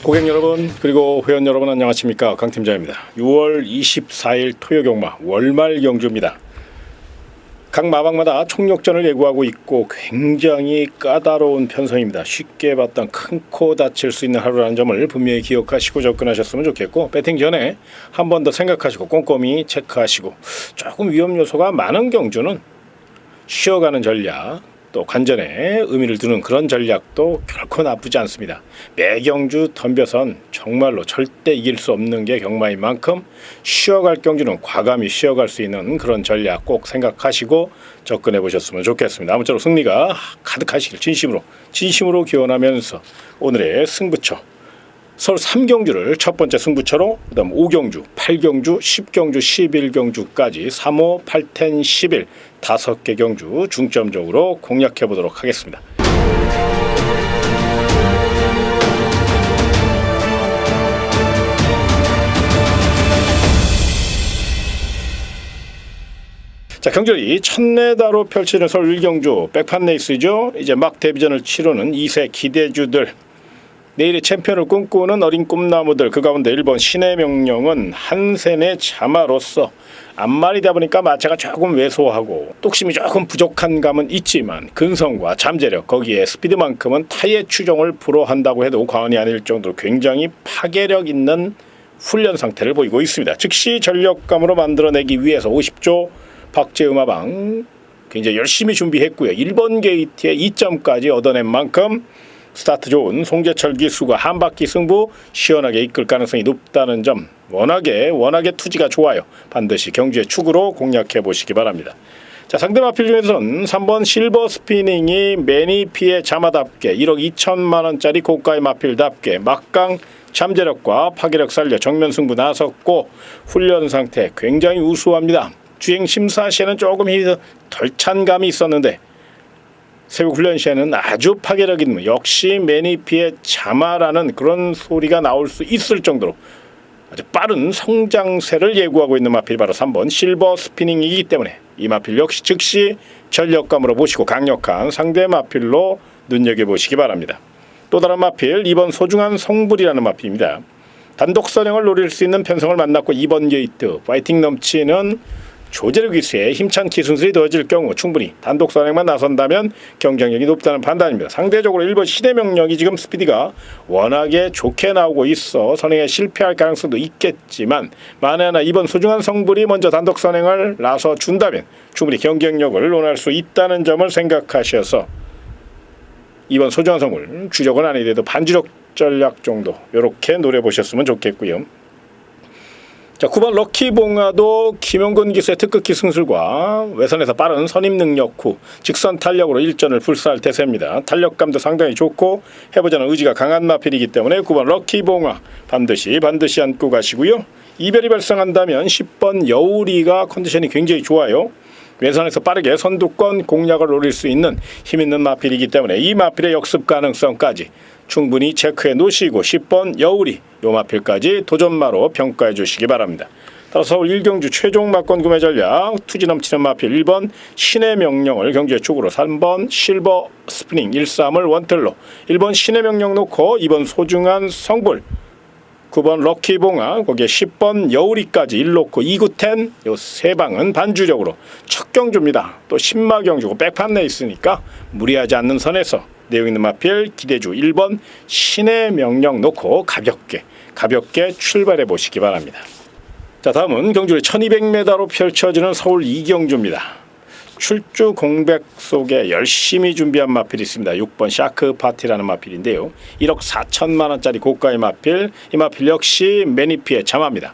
고객 여러분 그리고 회원 여러분 안녕하십니까, 강팀장입니다. 6월 24일 토요경마 월말 경주입니다. 각 마방마다 총력전을 예고하고 있고 굉장히 까다로운 편성입니다. 쉽게 봤던 큰 코 다칠 수 있는 하루라는 점을 분명히 기억하시고 접근하셨으면 좋겠고, 배팅 전에 한 번 더 생각하시고 꼼꼼히 체크하시고, 조금 위험 요소가 많은 경주는 쉬어가는 전략, 또 관전에 의미를 두는 그런 전략도 결코 나쁘지 않습니다. 매경주 덤벼선 정말로 절대 이길 수 없는 게 경마인 만큼 쉬어갈 경주는 과감히 쉬어갈 수 있는 그런 전략 꼭 생각하시고 접근해 보셨으면 좋겠습니다. 아무쪼록 승리가 가득하시길 진심으로 기원하면서 오늘의 승부처 서울 3경주를 첫 번째 승부처로, 그 다음 5경주, 8경주, 10경주, 11경주까지 3호, 8텐, 11 5개 경주 중점적으로 공략해 보도록 하겠습니다. 자, 경주이 첫내다로 펼치는 서울 1경주 백판 레이스죠. 이제 막 데뷔전을 치르는 2세 기대주들, 내일의 챔피언을 꿈꾸는 어린 꿈나무들, 그 가운데 1번 신의 명령은 한센의 자마로서 앞말이다 보니까 마차가 조금 왜소하고 똑심이 조금 부족한 감은 있지만 근성과 잠재력, 거기에 스피드만큼은 타의 추종을 불허한다고 해도 과언이 아닐 정도로 굉장히 파괴력 있는 훈련 상태를 보이고 있습니다. 즉시 전력감으로 만들어내기 위해서 50조 박제음화방 굉장히 열심히 준비했고요. 1번 게이트에 2점까지 얻어낸 만큼 스타트 좋은 송재철 기수가 한 바퀴 승부 시원하게 이끌 가능성이 높다는 점, 워낙에 투지가 좋아요. 반드시 경주의 축으로 공략해 보시기 바랍니다. 자, 상대 마필 중에서는 3번 실버 스피닝이 매니피의 자마답게 1억 2천만 원짜리 고가의 마필답게 막강 잠재력과 파괴력 살려 정면 승부 나섰고, 훈련 상태 굉장히 우수합니다. 주행 심사 시에는 조금 힘이 덜 찬 감이 있었는데 새벽 훈련 시에는 아주 파괴력 있는, 역시 매니피의 자마라는 그런 소리가 나올 수 있을 정도로 아주 빠른 성장세를 예고하고 있는 마필이 바로 3번 실버 스피닝이기 때문에 이 마필 역시 즉시 전력감으로 보시고 강력한 상대 마필로 눈여겨보시기 바랍니다. 또 다른 마필 2번 소중한 성불이라는 마필입니다. 단독 선행을 노릴 수 있는 편성을 만났고 2번 게이트 파이팅 넘치는 조재력 기수에 힘찬 기술이 더해질 경우 충분히 단독 선행만 나선다면 경쟁력이 높다는 판단입니다. 상대적으로 1번 신의 명령이 지금 스피드가 워낙에 좋게 나오고 있어 선행에 실패할 가능성도 있겠지만, 만에 하나 2번 소중한 성불이 먼저 단독 선행을 나서 준다면 충분히 경쟁력을 논할 수 있다는 점을 생각하셔서 2번 소중한 성불, 주력은 아니더라도 반주력 전략 정도 이렇게 노려보셨으면 좋겠고요. 자, 9번 럭키봉화도 김용근 기수의 특급기 승술과 외선에서 빠른 선임 능력 후 직선 탄력으로 일전을 불사할 태세입니다. 탄력감도 상당히 좋고 해보자는 의지가 강한 마필이기 때문에 9번 럭키봉화 반드시 안고 가시고요. 이별이 발생한다면 10번 여우리가 컨디션이 굉장히 좋아요. 외선에서 빠르게 선두권 공략을 노릴 수 있는 힘있는 마필이기 때문에 이 마필의 역습 가능성까지 충분히 체크해 놓으시고 10번 여우리 요 마필까지 도전마로 평가해 주시기 바랍니다. 따라서 서울 1경주 최종 막권 구매 전략, 투지 넘치는 마필 1번 신의 명령을 경주의 축으로, 3번 실버 스프링 1-3을 원틀로, 1번 신의 명령 놓고 2번 소중한 성불, 9번 럭키봉화, 거기에 10번 여우리까지 1놓고 2,9,10 요 세 방은 반주력으로 첫 경주입니다. 또 신마 경주고 백판 레이스니까 무리하지 않는 선에서 내용 있는 마필 기대주 1번 신의 명령 놓고 가볍게 출발해 보시기 바랍니다. 자, 다음은 경주의 1200m로 펼쳐지는 서울 2경주입니다. 출주 공백 속에 열심히 준비한 마필이 있습니다. 6번 샤크 파티라는 마필인데요. 1억 4천만 원짜리 고가의 마필, 이 마필 역시 매니피의 자마입니다.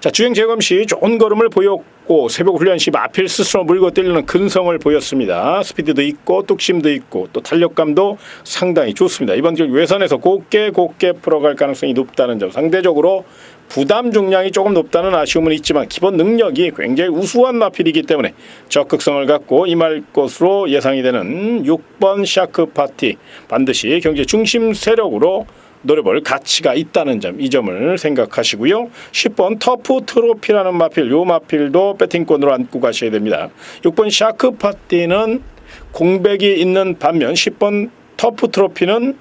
자, 주행 재검 시 좋은 걸음을 보였고 새벽 훈련 시 마필 스스로 물고 뛰려는 근성을 보였습니다. 스피드도 있고 뚝심도 있고 또 탄력감도 상당히 좋습니다. 이번 주 외선에서 곱게 풀어갈 가능성이 높다는 점, 상대적으로 부담 중량이 조금 높다는 아쉬움은 있지만 기본 능력이 굉장히 우수한 마필이기 때문에 적극성을 갖고 임할 것으로 예상이 되는 6번 샤크 파티 반드시 경제 중심 세력으로 노려볼 가치가 있다는 점, 이 점을 생각하시고요. 10번 터프 트로피라는 마필, 요 마필도 배팅권으로 안고 가셔야 됩니다. 6번 샤크 파티는 공백이 있는 반면 10번 터프 트로피는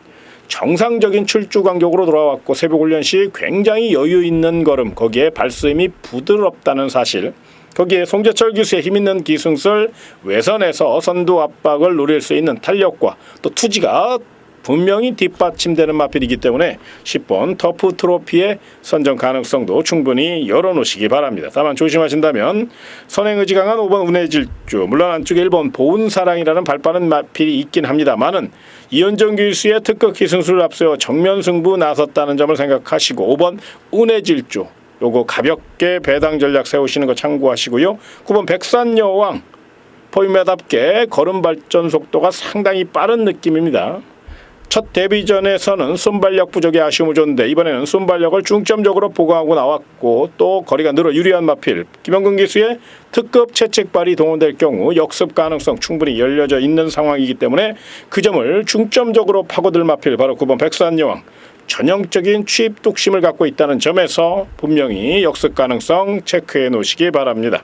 정상적인 출주 간격으로 돌아왔고 새벽 훈련 시 굉장히 여유 있는 걸음, 거기에 발스힘이 부드럽다는 사실, 거기에 송재철 기수의 힘있는 기승술, 외선에서 선두 압박을 노릴 수 있는 탄력과 또 투지가 분명히 뒷받침되는 마필이기 때문에 10번 터프 트로피의 선정 가능성도 충분히 열어놓으시기 바랍니다. 다만 조심하신다면 선행 의지 강한 5번 운의 질주, 물론 안쪽에 1번 보은사랑이라는 발빠른 마필이 있긴 합니다만은 이현정 기수의 특급 기승술을 앞세워 정면 승부 나섰다는 점을 생각하시고 5번 운의 질주 요거 가볍게 배당 전략 세우시는 거 참고하시고요. 9번 백산여왕 포인매답게 걸음 발전 속도가 상당히 빠른 느낌입니다. 첫 데뷔전에서는 순발력 부족의 아쉬움을 줬는데 이번에는 순발력을 중점적으로 보강하고 나왔고 또 거리가 늘어 유리한 마필, 김영근 기수의 특급 채찍발이 동원될 경우 역습 가능성 충분히 열려져 있는 상황이기 때문에 그 점을 중점적으로 파고들 마필 바로 9번 백산여왕, 전형적인 취입 뚝심을 갖고 있다는 점에서 분명히 역습 가능성 체크해 놓으시기 바랍니다.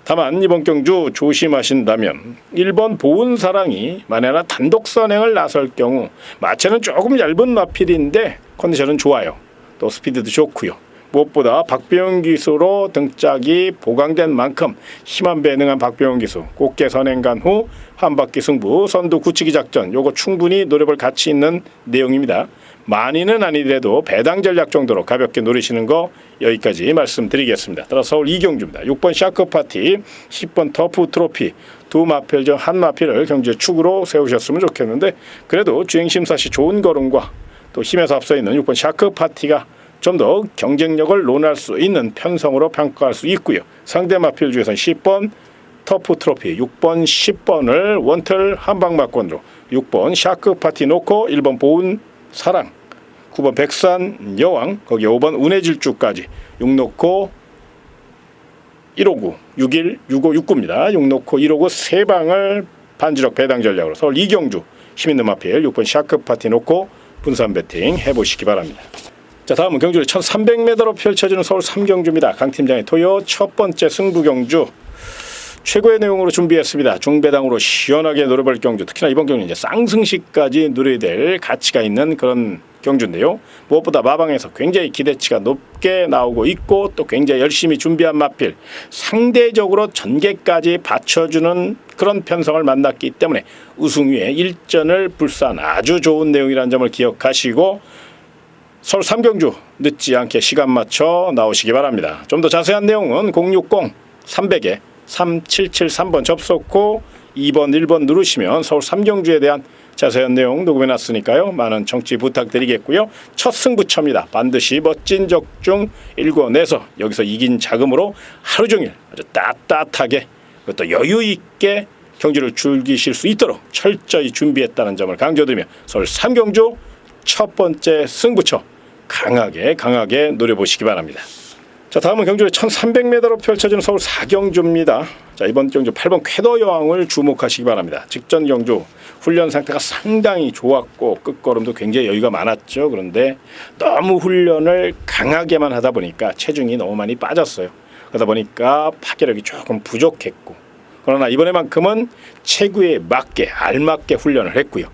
다만 이번 경주 조심하신다면 1번 보은사랑이 만약에 단독 선행을 나설 경우 마체는 조금 얇은 마필인데 컨디션은 좋아요. 또 스피드도 좋고요. 무엇보다 박병훈 기수로 등짝이 보강된 만큼 힘한 배 능한 박병훈 기수, 꽃게 선행 간 후 한 바퀴 승부 선두 굳히기 작전 요거 충분히 노려볼 가치 있는 내용입니다. 많이는 아니더라도 배당 전략 정도로 가볍게 노리시는 거 여기까지 말씀드리겠습니다. 따라서 서울 이경주입니다. 6번 샤크파티, 10번 터프 트로피 두 마필 중 한 마필을 경주의 축으로 세우셨으면 좋겠는데 그래도 주행심사 시 좋은 걸음과 또 힘에서 앞서 있는 6번 샤크파티가 좀 더 경쟁력을 논할 수 있는 편성으로 평가할 수 있고요. 상대 마필 중에서는 10번 터프 트로피, 6번 10번을 원틀 한방막권으로 6번 샤크파티 놓고 1번 보은 사랑, 9번 백산 여왕, 거기에 5번 운의 질주까지 6 놓고 159, 61, 65, 69입니다. 6 놓고 159 세 방을 반지력 배당 전략으로 서울 이경주 힘있는 마필 6번 샤크파티 놓고 분산 배팅 해보시기 바랍니다. 자, 다음은 경주를 1300m로 펼쳐지는 서울 3경주입니다. 강 팀장의 토요 첫 번째 승부 경주 최고의 내용으로 준비했습니다. 중배당으로 시원하게 노려볼 경주. 특히나 이번 경주는 이제 쌍승시까지 누려야 될 가치가 있는 그런 경주인데요. 무엇보다 마방에서 굉장히 기대치가 높게 나오고 있고 또 굉장히 열심히 준비한 마필, 상대적으로 전개까지 받쳐주는 그런 편성을 만났기 때문에 우승위에 일전을 불사한 아주 좋은 내용이라는 점을 기억하시고 서울 3경주 늦지 않게 시간 맞춰 나오시기 바랍니다. 좀 더 자세한 내용은 060-300에 3773번 접속 후 2번 1번 누르시면 서울 3경주에 대한 자세한 내용 녹음해놨으니까요. 많은 청취 부탁드리겠고요. 첫 승부처입니다. 반드시 멋진 적중 일궈내서 여기서 이긴 자금으로 하루 종일 아주 따뜻하게 그것도 여유 있게 경주를 즐기실 수 있도록 철저히 준비했다는 점을 강조드리며 서울 3경주 첫 번째 승부처 강하게 노려보시기 바랍니다. 자, 다음은 경주의 1300m로 펼쳐지는 서울 4경주입니다. 자, 이번 경주 8번 쾌더여왕을 주목하시기 바랍니다. 직전 경주 훈련 상태가 상당히 좋았고 끝걸음도 굉장히 여유가 많았죠. 그런데 너무 훈련을 강하게만 하다 보니까 체중이 너무 많이 빠졌어요. 그러다 보니까 파괴력이 조금 부족했고 그러나 이번에만큼은 체구에 맞게 알맞게 훈련을 했고요.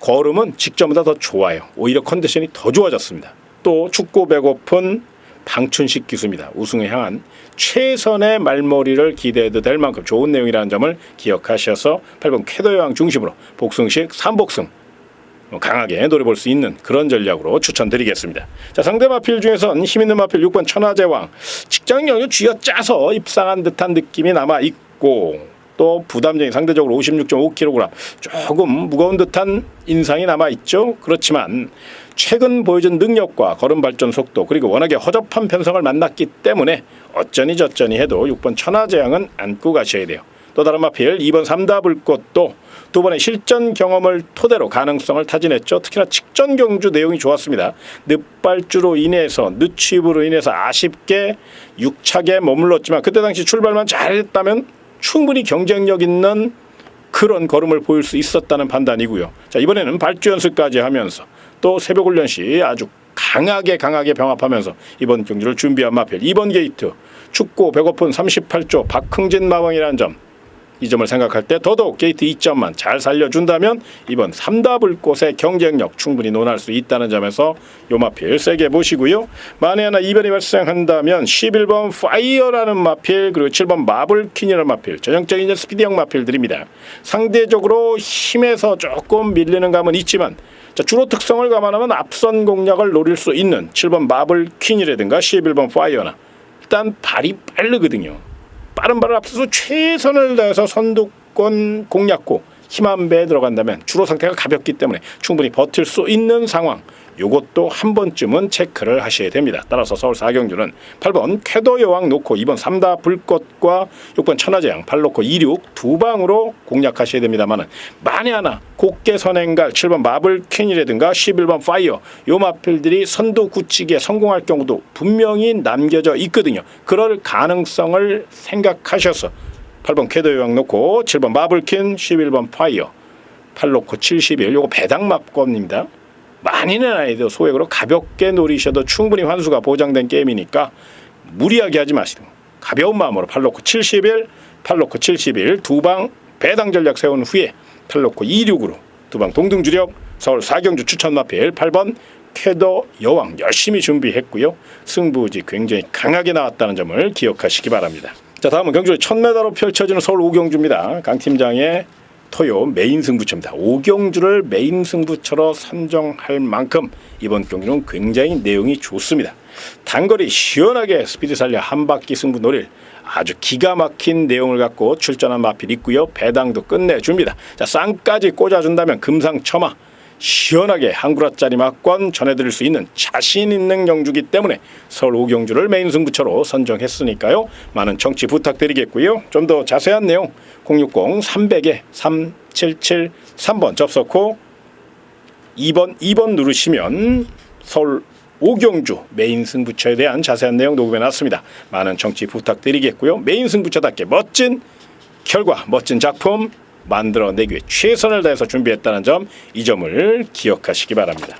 걸음은 직전보다 더 좋아요. 오히려 컨디션이 더 좋아졌습니다. 또 춥고 배고픈 방춘식 기수입니다. 우승에 향한 최선의 말머리를 기대해도 될 만큼 좋은 내용이라는 점을 기억하셔서 8번 쾌더여왕 중심으로 복승식 3복승 강하게 노려볼 수 있는 그런 전략으로 추천드리겠습니다. 자, 상대 마필 중에선 힘있는 마필 6번 천하제왕, 직전 경주 쥐어짜서 입상한 듯한 느낌이 남아있고 또 부담적인 상대적으로 56.5kg 조금 무거운 듯한 인상이 남아있죠. 그렇지만 최근 보여준 능력과 걸음 발전 속도 그리고 워낙에 허접한 편성을 만났기 때문에 어쩌니 저쩌니 해도 6번 천하제왕은 안고 가셔야 돼요. 또 다른 마필 2번 삼다불꽃도 두 번의 실전 경험을 토대로 가능성을 타진했죠. 특히나 직전 경주 내용이 좋았습니다. 늦발주로 인해서 늦취입으로 인해서 아쉽게 6착에 머물렀지만 그때 당시 출발만 잘했다면 충분히 경쟁력 있는 그런 걸음을 보일 수 있었다는 판단이고요. 자, 이번에는 발주 연습까지 하면서 또 새벽 훈련 시 아주 강하게 병합하면서 이번 경주를 준비한 마필 2번 게이트 춥고 배고픈 38조 박흥진 마왕이라는 점 이 점을 생각할 때 더더욱 게이트 2점만 잘 살려준다면 이번 3더블꽃의 경쟁력 충분히 논할 수 있다는 점에서 요 마필 세게 보시고요. 만에 하나 이변이 발생한다면 11번 파이어라는 마필 그리고 7번 마블퀸이라는 마필 전형적인 스피디형 마필들입니다. 상대적으로 힘에서 조금 밀리는 감은 있지만 자, 주로 특성을 감안하면 앞선 공략을 노릴 수 있는 7번 마블퀸이라든가 11번 파이어나 일단 발이 빠르거든요. 빠른 발을 앞서서 최선을 다해서 선두권 공략고 힘 한 배에 들어간다면 주로 상태가 가볍기 때문에 충분히 버틸 수 있는 상황. 요것도 한 번쯤은 체크를 하셔야 됩니다. 따라서 서울 4경주는 8번 쾌도 여왕 놓고 2번 3다 불꽃과 6번 천하제왕 8 놓고 26 두 방으로 공략하셔야 됩니다만은 만에 하나 곱게 선행갈 7번 마블퀸이라든가 11번 파이어 요 마필들이 선두 굳히기에 성공할 경우도 분명히 남겨져 있거든요. 그럴 가능성을 생각하셔서 8번 쾌도 여왕 놓고 7번 마블퀸 11번 파이어 8 놓고 71 요거 배당마권입니다. 많이는 아니도 소액으로 가볍게 노리셔도 충분히 환수가 보장된 게임이니까 무리하게 하지 마시고 가벼운 마음으로 8 놓고 71, 8 놓고 71 두 방 배당 전략 세운 후에 8 놓고 26으로 두 방 동등주력 서울 4경주 추천 마필 8번 쾌도 여왕 열심히 준비했고요. 승부지 굉장히 강하게 나왔다는 점을 기억하시기 바랍니다. 자, 다음은 경주의 1000m로 펼쳐지는 서울 5경주입니다. 강 팀장의 토요 메인 승부처입니다. 5경주를 메인 승부처로 선정할 만큼 이번 경주는 굉장히 내용이 좋습니다. 단거리 시원하게 스피드 살려 한 바퀴 승부 노릴 아주 기가 막힌 내용을 갖고 출전한 마필이 있고요. 배당도 끝내줍니다. 자, 쌍까지 꽂아준다면 금상첨화 시원하게 한 구라짜리 막권 전해드릴 수 있는 자신 있는 경주기 때문에 서울 5경주를 메인 승부처로 선정했으니까요. 많은 청취 부탁드리겠고요. 좀 더 자세한 내용 060-300-3773번 접속 후 2번 누르시면 서울 5경주 메인 승부처에 대한 자세한 내용 녹음해놨습니다. 많은 청취 부탁드리겠고요. 메인 승부처답게 멋진 결과, 멋진 작품 만들어내기 위해 최선을 다해서 준비했다는 점, 이 점을 기억하시기 바랍니다.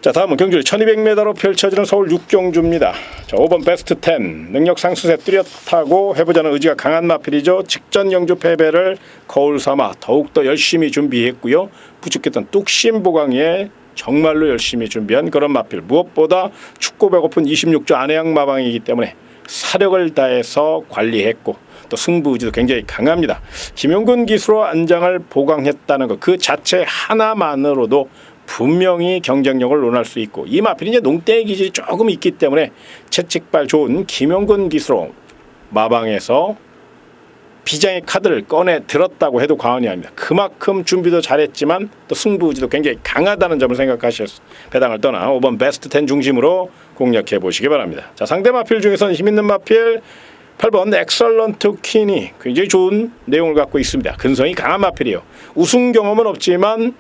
자, 다음은 경주의 1200m로 펼쳐지는 서울 6경주입니다. 자, 5번 베스트 10 능력 상수세 뚜렷하고 해보자는 의지가 강한 마필이죠. 직전 경주 패배를 거울 삼아 더욱더 열심히 준비했고요. 부축했던 뚝심 보강에 정말로 열심히 준비한 그런 마필. 무엇보다 춥고 배고픈 26주 안해양 마방이기 때문에 사력을 다해서 관리했고 또 승부 의지도 굉장히 강합니다. 김용근 기수로 안장을 보강했다는 것 그 자체 하나만으로도 분명히 경쟁력을 논할 수 있고 이 마필이 이제 농땡이 기질이 조금 있기 때문에 채찍발 좋은 김용근 기수로 마방에서 비장의 카드를 꺼내 들었다고 해도 과언이 아닙니다. 그만큼 준비도 잘했지만 또 승부 의지도 굉장히 강하다는 점을 생각하셔서 배당을 떠나 5번 베스트 10 중심으로 공략해 보시기 바랍니다. 자, 상대 마필 중에서는 힘있는 마필 8번 엑설런트 퀸이 굉장히 좋은 내용을 갖고 있습니다. 근성이 강한 마필이에요. 우승 경험은 없지만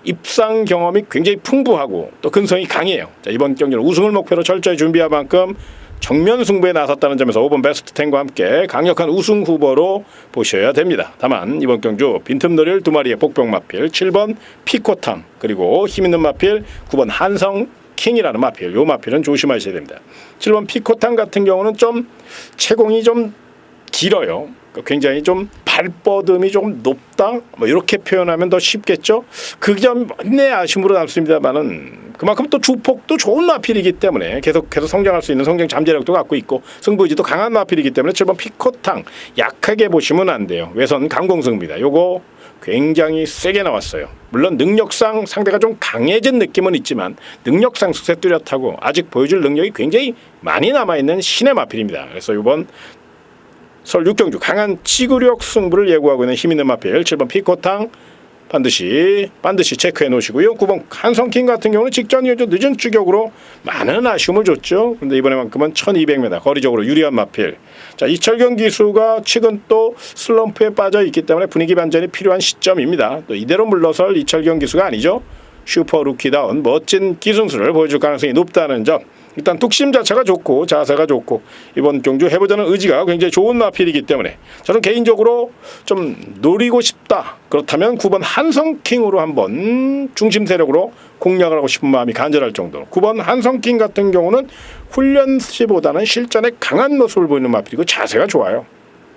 입상 경험이 굉장히 풍부하고 또 근성이 강해요. 자, 이번 경기는 우승을 목표로 철저히 준비한 만큼 정면 승부에 나섰다는 점에서 5번 베스트 10과 함께 강력한 우승 후보로 보셔야 됩니다. 다만 이번 경주 빈틈 노릴 두 마리의 복병 마필 7번 피코탕 그리고 힘있는 마필 9번 한성 킹이라는 마필, 요 마필은 조심하셔야 됩니다. 7번 피코탕 같은 경우는 좀 채공이 좀 길어요. 굉장히 좀 발뻗음이 조금 높다, 뭐 이렇게 표현하면 더 쉽겠죠. 그 점 내 아쉬움으로 남습니다만은 그만큼 또 주폭도 좋은 마필이기 때문에 계속해서 성장할 수 있는 성장 잠재력도 갖고 있고 승부의지도 강한 마필이기 때문에 7번 피코탕 약하게 보시면 안 돼요. 외선 강공승입니다. 요거 굉장히 세게 나왔어요. 물론 능력상 상대가 좀 강해진 느낌은 있지만 능력상 수세 뚜렷하고 아직 보여줄 능력이 굉장히 많이 남아있는 신의 마필입니다. 그래서 이번 서울 6경주 강한 지구력 승부를 예고하고 있는 힘있는 마필 7번 피코탕 반드시 체크해 놓으시고요. 9번 한성킹 같은 경우는 직전 이어져 늦은 추격으로 많은 아쉬움을 줬죠. 그런데 이번에만큼은 1200m 거리적으로 유리한 마필. 자, 이철경 기수가 최근 또 슬럼프에 빠져 있기 때문에 분위기 반전이 필요한 시점입니다. 또 이대로 물러설 이철경 기수가 아니죠. 슈퍼 루키다운 멋진 기승수를 보여줄 가능성이 높다는 점. 일단 뚝심 자체가 좋고 자세가 좋고 이번 경주 해보자는 의지가 굉장히 좋은 마필이기 때문에 저는 개인적으로 좀 노리고 싶다. 그렇다면 9번 한성킹으로 한번 중심 세력으로 공략을 하고 싶은 마음이 간절할 정도로 9번 한성킹 같은 경우는 훈련 시보다는 실전에 강한 모습을 보이는 마필이고 자세가 좋아요.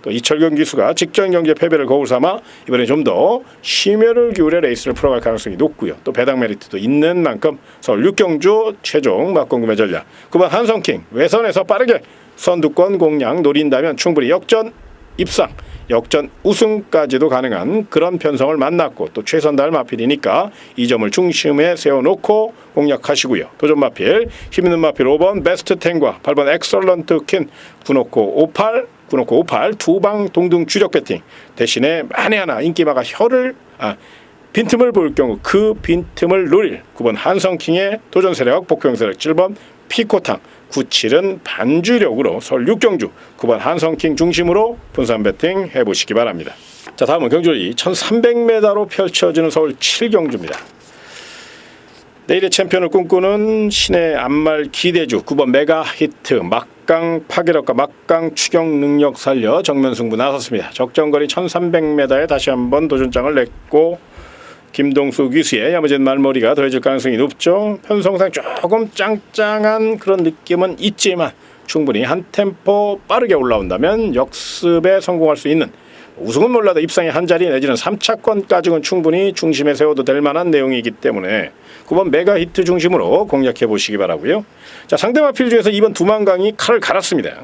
또 이철경 기수가 직전 경기의 패배를 거울 삼아 이번에 좀 더 심혈을 기울여 레이스를 풀어갈 가능성이 높고요. 또 배당 메리트도 있는 만큼 서울 6경주 최종 막공금의 전략 9번 한성킹 외선에서 빠르게 선두권 공략 노린다면 충분히 역전 입상, 역전 우승까지도 가능한 그런 편성을 만났고 또 최선 다할 마필이니까 이 점을 중심에 세워놓고 공략하시고요. 도전 마필, 힘있는 마필 5번 베스트 10과 8번 엑설런트 퀸, 9놓고 58 두 방 동등 주력 배팅 대신에 만에 하나 인기마가 빈틈을 볼 경우 그 빈틈을 노릴 9번 한성킹의 도전 세력 복병 세력 7번 피코탕 97은 반주력으로 서울 6경주 9번 한성킹 중심으로 분산 배팅 해보시기 바랍니다. 자, 다음은 경주이 1300m로 펼쳐지는 서울 7경주입니다. 내일의 챔피언을 꿈꾸는 신의 안말 기대주 9번 메가히트 막강 파괴력과 막강 추격 능력 살려 정면 승부 나섰습니다. 적정거리 1300m에 다시 한번 도전장을 냈고 김동수 기수의 야무진 말머리가 더해질 가능성이 높죠. 편성상 조금 짱짱한 그런 느낌은 있지만 충분히 한 템포 빠르게 올라온다면 역습에 성공할 수 있는 우승은 몰라도 입상의 한 자리 내지는 3차권까지는 충분히 중심에 세워도 될 만한 내용이기 때문에 9번 메가히트 중심으로 공략해 보시기 바라고요. 자, 상대 마필 중에서 2번 두만강이 칼을 갈았습니다.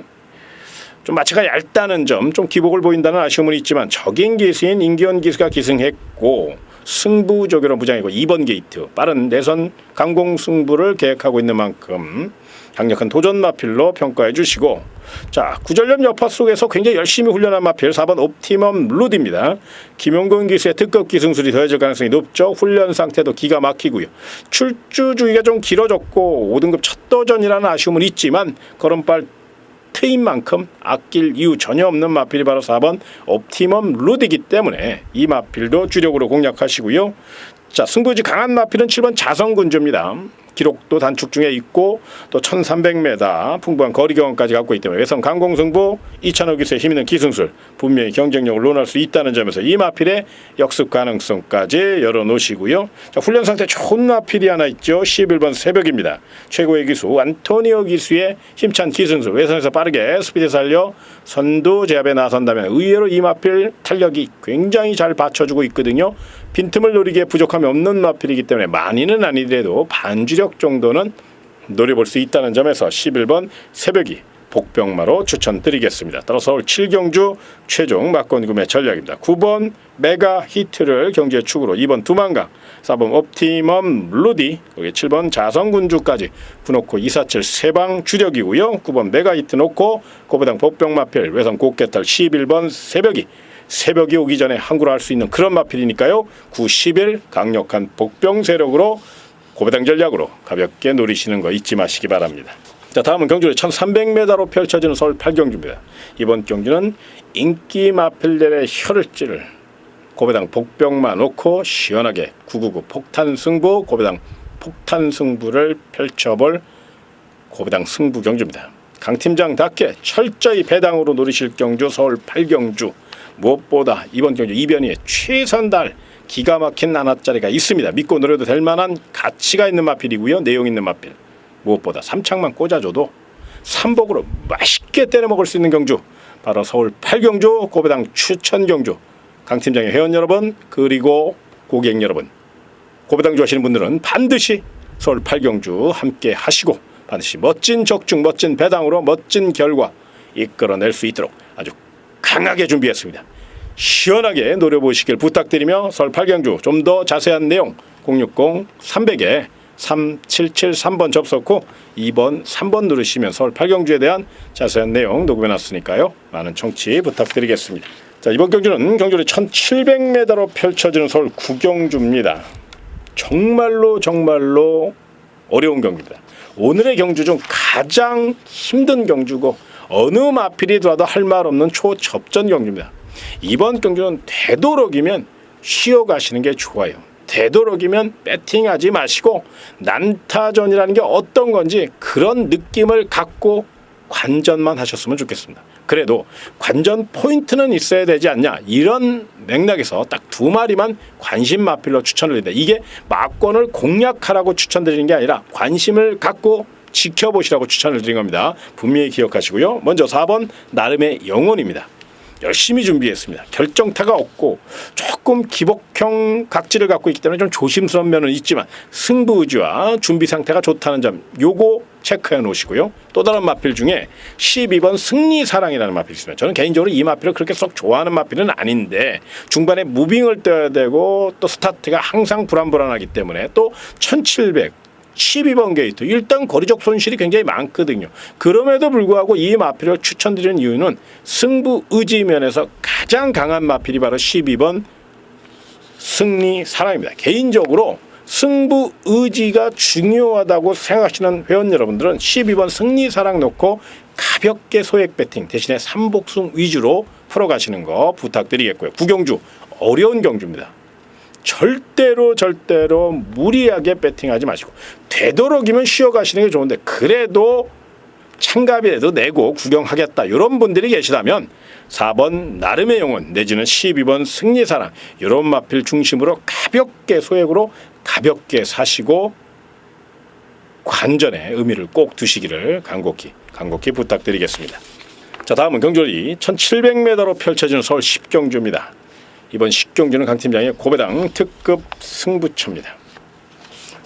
좀 마체가 얇다는 점, 좀 기복을 보인다는 아쉬움은 있지만 적인 기수인 임기원 기수가 기승했고 승부조교로 무장이고 2번 게이트 빠른 내선 강공 승부를 계획하고 있는 만큼 강력한 도전 마필로 평가해 주시고 자, 구전염 여파 속에서 굉장히 열심히 훈련한 마필 4번 옵티멈 루디입니다. 김용근 기수의 특급 기승술이 더해질 가능성이 높죠. 훈련 상태도 기가 막히고요. 출주 주기가 좀 길어졌고 5등급 첫 도전이라는 아쉬움은 있지만 걸음발 트인 만큼 아낄 이유 전혀 없는 마필이 바로 4번 옵티멈 루디이기 때문에 이 마필도 주력으로 공략하시고요. 자, 승부지 강한 마필은 7번 자성군주입니다. 기록도 단축 중에 있고 또 1300m 풍부한 거리 경험까지 갖고 있기 때문에 외선 강공승부 이찬호 기수의 힘있는 기승술 분명히 경쟁력을 논할 수 있다는 점에서 이 마필의 역습 가능성까지 열어놓으시고요. 자, 훈련 상태 좋은 마필이 하나 있죠. 11번 새벽입니다. 최고의 기수 안토니오 기수의 힘찬 기승술 외선에서 빠르게 스피드 살려 선두 제압에 나선다면 의외로 이 마필 탄력이 굉장히 잘 받쳐주고 있거든요. 빈틈을 노리기에 부족함이 없는 마필이기 때문에 많이는 아니더라도 반주력 정도는 노려볼 수 있다는 점에서 11번 새벽이 복병마로 추천드리겠습니다. 따라서 서울 7경주 최종 막권금의 전략입니다. 9번 메가히트를 경주의 축으로 2번 두만강 4번 옵티멈 루디 7번 자성군주까지 9놓고 247 세방 주력이고요. 9번 메가히트 놓고 고배당 복병마필 외선 곡개탈 11번 새벽이 오기 전에 항구를 할 수 있는 그런 마필이니까요. 9, 11 강력한 복병 세력으로 고배당 전략으로 가볍게 노리시는 거 잊지 마시기 바랍니다. 자, 다음은 경주의 1300m로 펼쳐지는 서울 8경주입니다. 이번 경주는 인기 마필들의 혀를 찌를 고배당 복병만 놓고 시원하게 999 폭탄 승부 고배당 폭탄 승부를 펼쳐볼 고배당 승부 경주입니다. 강 팀장답게 철저히 배당으로 노리실 경주 서울 8경주 무엇보다 이번 경주 이변희의 최선 다할 기가 막힌 하나짜리가 있습니다. 믿고 노려도 될 만한 가치가 있는 마필이고요. 내용 있는 마필. 무엇보다 3창만 꽂아줘도 3복으로 맛있게 때려 먹을 수 있는 경주. 바로 서울 8경주 고배당 추천 경주. 강 팀장의 회원 여러분 그리고 고객 여러분. 고배당 좋아하시는 분들은 반드시 서울 8경주 함께 하시고 반드시 멋진 적중 멋진 배당으로 멋진 결과 이끌어낼 수 있도록 아주 강하게 준비했습니다. 시원하게 노려보시길 부탁드리며 서울 8경주 좀 더 자세한 내용 060-300에 3773번 접속 후 2번 3번 누르시면 서울 8경주에 대한 자세한 내용 녹음해놨으니까요. 많은 청취 부탁드리겠습니다. 자, 이번 경주는 경주를 1700m로 펼쳐지는 서울 9경주입니다. 정말로 어려운 경주입니다. 오늘의 경주 중 가장 힘든 경주고 어느 마필이 들어와도 할 말 없는 초접전 경주입니다. 이번 경주는 되도록이면 쉬어가시는 게 좋아요. 되도록이면 배팅하지 마시고 난타전이라는 게 어떤 건지 그런 느낌을 갖고 관전만 하셨으면 좋겠습니다. 그래도 관전 포인트는 있어야 되지 않냐 이런 맥락에서 딱 두 마리만 관심 마필로 추천을 드립니다. 이게 막권을 공략하라고 추천드리는 게 아니라 관심을 갖고 지켜보시라고 추천을 드린 겁니다. 분명히 기억하시고요. 먼저 4번 나름의 영혼입니다. 열심히 준비했습니다. 결정타가 없고 조금 기복형 각지를 갖고 있기 때문에 좀 조심스러운 면은 있지만 승부 의지와 준비 상태가 좋다는 점 요거 체크해 놓으시고요. 또 다른 마필 중에 12번 승리사랑이라는 마필이 있습니다. 저는 개인적으로 이 마필을 그렇게 썩 좋아하는 마필은 아닌데 중반에 무빙을 떠야 되고 또 스타트가 항상 불안불안하기 때문에 또 1700 12번 게이트 일단 거리적 손실이 굉장히 많거든요. 그럼에도 불구하고 이 마필을 추천드리는 이유는 승부 의지 면에서 가장 강한 마필이 바로 12번 승리사랑입니다. 개인적으로 승부 의지가 중요하다고 생각하시는 회원 여러분들은 12번 승리사랑 놓고 가볍게 소액 배팅 대신에 3복승 위주로 풀어가시는 거 부탁드리겠고요. 구경주 어려운 경주입니다. 절대로 무리하게 배팅하지 마시고 되도록이면 쉬어가시는 게 좋은데 그래도 참가비라도 내고 구경하겠다 이런 분들이 계시다면 4번 나름의 영혼 내지는 12번 승리사랑 이런 마필 중심으로 가볍게 소액으로 가볍게 사시고 관전의 의미를 꼭 두시기를 간곡히 부탁드리겠습니다. 자, 다음은 경주리 1700m로 펼쳐지는 서울 10경주입니다. 이번 10경주는 강팀장의 고배당 특급 승부처입니다.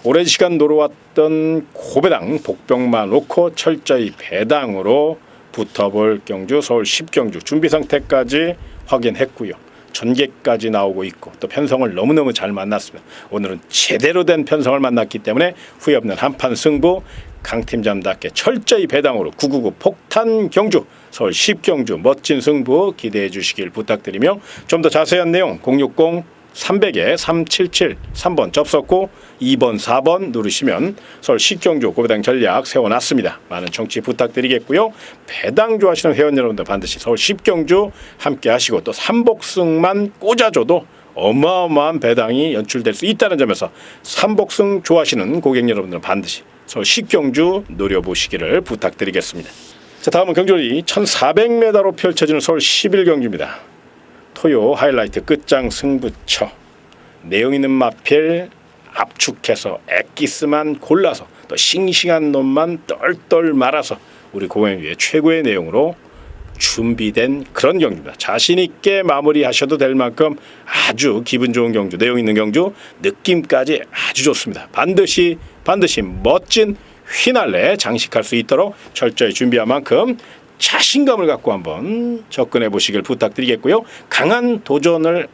오랜 시간 노려왔던 고배당 복병만 놓고 철저히 배당으로 붙어볼 경주 서울 10경주 준비 상태까지 확인했고요. 전개까지 나오고 있고 또 편성을 너무너무 잘 만났습니다. 오늘은 제대로 된 편성을 만났기 때문에 후회 없는 한판 승부 강팀장답게 철저히 배당으로 999 폭탄 경주 서울 10경주 멋진 승부 기대해 주시길 부탁드리며 좀 더 자세한 내용 060 300에 377 3번 접속고 2번 4번 누르시면 서울 10경주 고배당 전략 세워놨습니다. 많은 청취 부탁드리겠고요. 배당 좋아하시는 회원 여러분들 반드시 서울 10경주 함께 하시고 또 3복승만 꽂아줘도 어마어마한 배당이 연출될 수 있다는 점에서 3복승 좋아하시는 고객 여러분들은 반드시 서울 10경주 노려보시기를 부탁드리겠습니다. 자, 다음은 경주리 1400m로 펼쳐지는 서울 11경주입니다. 토요 하이라이트 끝장 승부처 내용 있는 마필 압축해서 엑기스만 골라서 또 싱싱한 놈만 똘똘 말아서 우리 고객 위해 최고의 내용으로 준비된 그런 경주입니다. 자신 있게 마무리하셔도 될 만큼 아주 기분 좋은 경주, 내용 있는 경주, 느낌까지 아주 좋습니다. 반드시 멋진 휘날레 장식할 수 있도록 철저히 준비한 만큼 자신감을 갖고 한번 접근해 보시길 부탁드리겠고요. 강한 도전을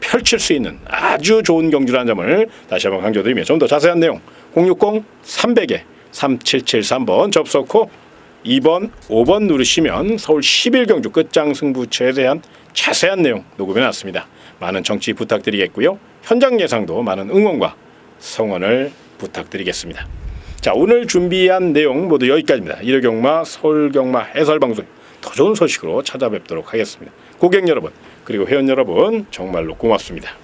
펼칠 수 있는 아주 좋은 경주라는 점을 다시 한번 강조드리며 좀 더 자세한 내용 060 300에 3773번 접속 후 2번 5번 누르시면 서울 11경주 끝장 승부처에 대한 자세한 내용 녹음해 놨습니다. 많은 정치 부탁드리겠고요. 현장 예상도 많은 응원과 성원을 부탁드리겠습니다. 자, 오늘 준비한 내용 모두 여기까지입니다. 일요경마 서울경마 해설방송 더 좋은 소식으로 찾아뵙도록 하겠습니다. 고객 여러분 그리고 회원 여러분 정말로 고맙습니다.